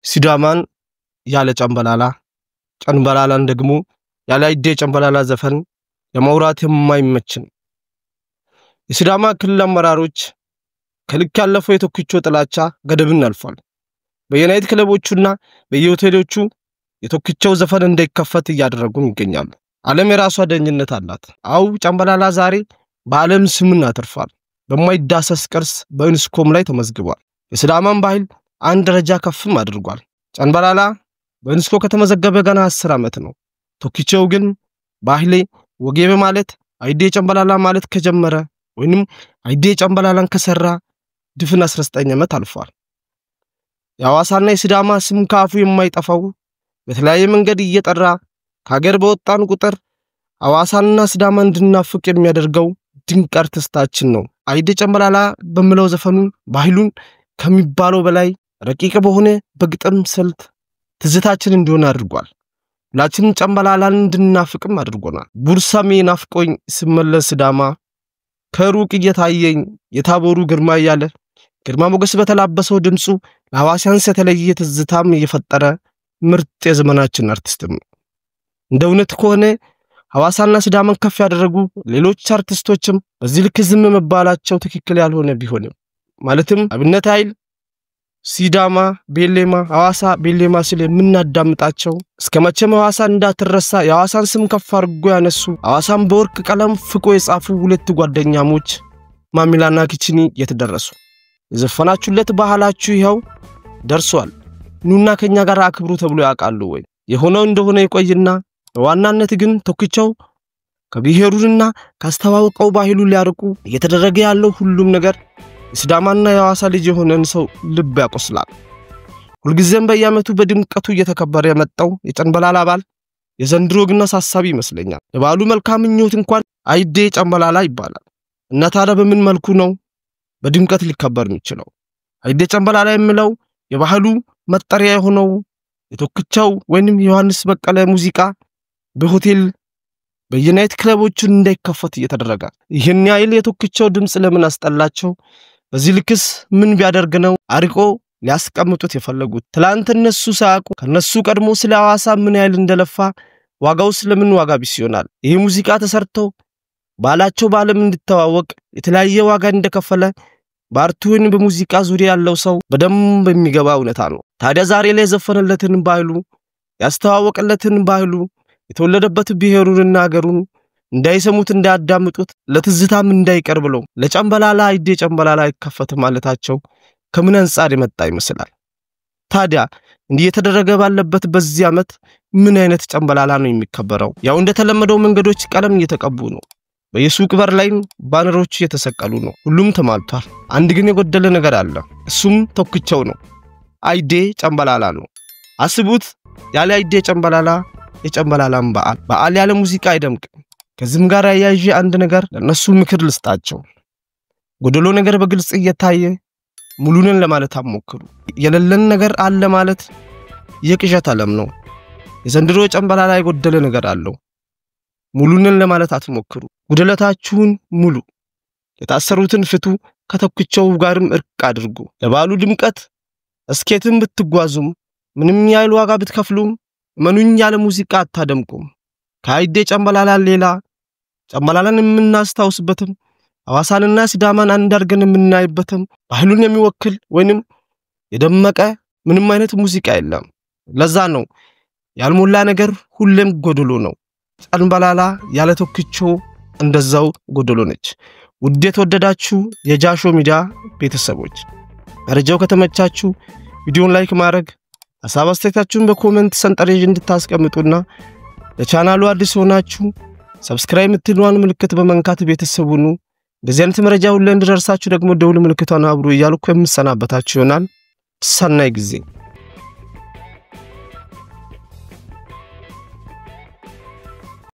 ሲዳማን ያለ ጨንበላላን ደግሞ ያለ አይዴ ጨንበላላ ዘፈን ለማውራት የማይመችን የሲዳማ ክልል አመራሮች ከልክ ያለፈው የቶክቾ ጥላቻ ገደብን አልፏል። በየናይት ክለቦቹና በየሆቴሎቹ የቶክቾው ዘፈን እንዳይከፈት እያደረጉ ይገኛሉ። ዓለም የራሷ ደኝነት አላት። አው ጨንበላላ ዛሬ በዓለም ስምን አትርፋል። በማይዳሰስ ቅርስ በዩኔስኮም ላይ ተመዝግቧል። የሲዳማን ባህል አንድ ደረጃ ከፍም አድርጓል። ጨንበላላ በዩኔስኮ ከተመዘገበ ገና 10 ዓመት ነው። ቶክቾው ግን ባህሌ ወጌ በማለት አይዴ ጨንበላላ ማለት ከጀመረ ወይንም አይዴ ጨንበላላን ከሰራ ድፍን 19 ዓመት አልፏል። ያዋሳና የሲዳማ ስም ካፉ የማይጠፋው በተለያየ መንገድ እየጠራ ከሀገር በወጣን ቁጥር አዋሳና ሲዳማ እንድናፍቅ የሚያደርገው ድንቅ አርቲስታችን ነው። አይዴ ጨንበላላ በሚለው ዘፈኑ ባህሉን ከሚባለው በላይ ረቂቅ በሆነ በግጥም ስልት ትዝታችን እንዲሆን አድርጓል። ሁላችንም ጨንበላላን እንድናፍቅም አድርጎናል። ቡርሳሜ ናፍቆኝ ስመለስ ሲዳማ ከሩቅ እየታየኝ የታቦሩ ግርማ ያለ ግርማ ሞገስ በተላበሰው ድምጹ ለሐዋሳንስ የተለየ ትዝታም እየፈጠረ ምርጥ የዘመናችን አርቲስት ነው። እንደ እውነት ከሆነ ሐዋሳና ሲዳማን ከፍ ያደረጉ ሌሎች አርቲስቶችም በዚህ ልክ ዝም መባላቸው ትክክል ያልሆነ ቢሆንም ማለትም አብነት ኃይል ሲዳማ ቤሌማ ሐዋሳ ቤሌማ ሲል የምናዳምጣቸው እስከመቼም ሐዋሳ እንዳትረሳ የሐዋሳን ስም ከፍ አድርጎ ያነሱ ሐዋሳን በወርቅ ቀለም ፍቆ የጻፉ ሁለት ጓደኛሞች ማሚላና ኪችኒ የተደረሱ የዘፈናችሁለት ባህላችሁ ይሄው ደርሷል። ኑና ከኛ ጋር አክብሩ ተብሎ ያቃሉ ወይ? የሆነው እንደሆነ ይቆይና በዋናነት ግን ቶክቾው ከብሔሩና ካስተዋወቀው ባህሉ ሊያርቁ እየተደረገ ያለው ሁሉም ነገር ሲዳማና የሐዋሳ ልጅ የሆነን ሰው ልብ ያቆስላል። ሁልጊዜም በየዓመቱ በድምቀቱ እየተከበረ የመጣው የጨንበላላ በዓል የዘንድሮ ግን አሳሳቢ ይመስለኛል። የበዓሉ መልካም ምኞት እንኳን አይዴ ጨንበላላ ይባላል እና ታዲያ በምን መልኩ ነው በድምቀት ሊከበር የሚችለው? አይዴ ጨንበላላ የሚለው የባህሉ መጠሪያ የሆነው የቶክቾው ወይንም ዮሐንስ በቀለ ሙዚቃ በሆቴል በየናይት ክለቦቹ እንዳይከፈት እየተደረገ ይሄን ያይል የቶክቾው ድምጽ ለምን አስጠላቸው? በዚህ ልክስ ምን ቢያደርግ ነው አርቆ ሊያስቀምጡት የፈለጉት? ትላንት እነሱ ሳያውቁ ከነሱ ቀድሞ ስለ ሐዋሳ ምን ያህል እንደለፋ ዋጋው ስለምን ዋጋ ቢስ ይሆናል? ይሄ ሙዚቃ ተሰርቶ ባላቸው ባለም እንድተዋወቅ የተለያየ ዋጋ እንደከፈለ ባርቱን በሙዚቃ ዙሪያ ያለው ሰው በደንብ የሚገባ እውነታ ነው። ታዲያ ዛሬ ላይ ዘፈነለትን ባህሉ ያስተዋወቀለትን ባህሉ የተወለደበት ብሔሩንና ሀገሩን እንዳይሰሙት እንዳያዳምጡት ለትዝታም እንዳይቀር ብለው ለጨንበላላ አይዴ ጨንበላላ ይከፈት ማለታቸው ከምን አንፃር የመጣ ይመስላል? ታዲያ እንዲህ የተደረገ ባለበት በዚህ ዓመት ምን አይነት ጨንበላላ ነው የሚከበረው? ያው እንደተለመደው መንገዶች ቀለም እየተቀቡ ነው። በየሱቅ በር ላይ ባነሮች እየተሰቀሉ ነው። ሁሉም ተማልቷል። አንድ ግን የጎደለ ነገር አለ። እሱም ቶክቾው ነው። አይዴ ጨንበላላ ነው። አስቡት ያለ አይዴ ጨንበላላ የጨንበላላም በዓል ያለ ሙዚቃ አይደምቅም። ከዚህም ጋር ያያዥ አንድ ነገር ለነሱ ምክር ልስጣቸው። ጎደሎ ነገር በግልጽ እየታየ ሙሉንን ለማለት አሞክሩ። የሌለን ነገር አለ ማለት የቅዠት ዓለም ነው። የዘንድሮ ጨንበላላ የጎደለ ነገር አለው። ሙሉንን ለማለት አትሞክሩ። ጉድለታችሁን ሙሉ። የታሰሩትን ፍቱ። ከቶክቾው ጋርም እርቅ አድርጉ። ለባሉ ድምቀት እስኬትም ብትጓዙም ምንም ያህል ዋጋ ብትከፍሉም መኑኝ ያለ ሙዚቃ አታደምቁም። ከአይዴ ጨንበላላ ሌላ ጨንበላላን የምናስታውስበትም ሐዋሳንና ሲዳማን አንድ አድርገን የምናይበትም ባህሉን የሚወክል ወይንም የደመቀ ምንም አይነት ሙዚቃ የለም። ለዛ ነው ያልሞላ ነገር ሁሌም ጎደሎ ነው። ጨንበላላ ያለ ቶክቾው እንደዛው ጎደሎ ነች። ውዴት ወደዳችሁ የጃሾ ሚዲያ ቤተሰቦች መረጃው ከተመቻችሁ ቪዲዮን ላይክ ማድረግ ሐሳብ አስተያየታችሁን በኮሜንት ሰንጠረዥ እንድታስቀምጡና ለቻናሉ አዲስ ሆናችሁ ሰብስክራይብ ምትሉን ምልክት በመንካት ቤተሰቡኑ እንደዚህ አይነት መረጃ ሁሉ እንድደርሳችሁ ደግሞ ደውል ምልክቷን አብሩ እያልኩ የምሰናበታችሁ ይሆናል። ሰናይ ጊዜ